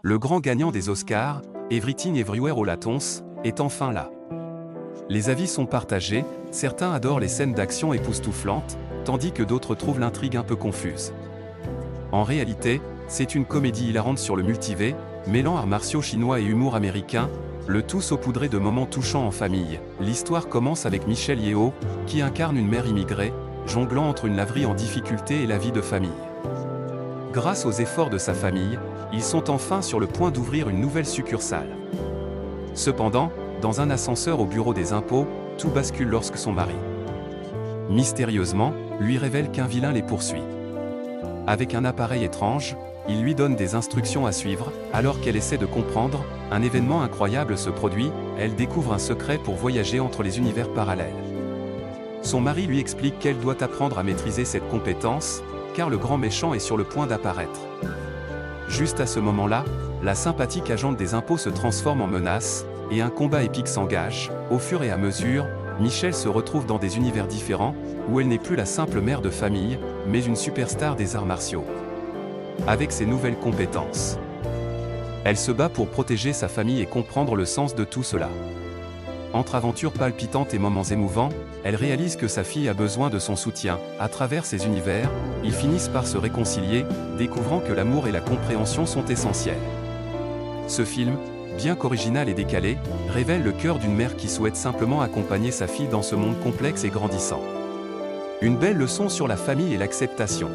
Le grand gagnant des Oscars, Everything Everywhere All at Once, est enfin là. Les avis sont partagés, certains adorent les scènes d'action époustouflantes, tandis que d'autres trouvent l'intrigue un peu confuse. En réalité, c'est une comédie hilarante sur le multivers, mêlant arts martiaux chinois et humour américain, le tout saupoudré de moments touchants en famille. L'histoire commence avec Michelle Yeoh, qui incarne une mère immigrée, jonglant entre une laverie en difficulté et la vie de famille. Grâce aux efforts de sa famille, ils sont enfin sur le point d'ouvrir une nouvelle succursale. Cependant, dans un ascenseur au bureau des impôts, tout bascule lorsque son mari, mystérieusement, lui révèle qu'un vilain les poursuit. Avec un appareil étrange, il lui donne des instructions à suivre. Alors qu'elle essaie de comprendre, un événement incroyable se produit, elle découvre un secret pour voyager entre les univers parallèles. Son mari lui explique qu'elle doit apprendre à maîtriser cette compétence, car le grand méchant est sur le point d'apparaître. Juste à ce moment-là, la sympathique agente des impôts se transforme en menace, et un combat épique s'engage. Au fur et à mesure, Michelle se retrouve dans des univers différents, où elle n'est plus la simple mère de famille, mais une superstar des arts martiaux. Avec ses nouvelles compétences, elle se bat pour protéger sa famille et comprendre le sens de tout cela. Entre aventures palpitantes et moments émouvants, elle réalise que sa fille a besoin de son soutien. À travers ces univers, ils finissent par se réconcilier, découvrant que l'amour et la compréhension sont essentiels. Ce film, bien qu'original et décalé, révèle le cœur d'une mère qui souhaite simplement accompagner sa fille dans ce monde complexe et grandissant. Une belle leçon sur la famille et l'acceptation.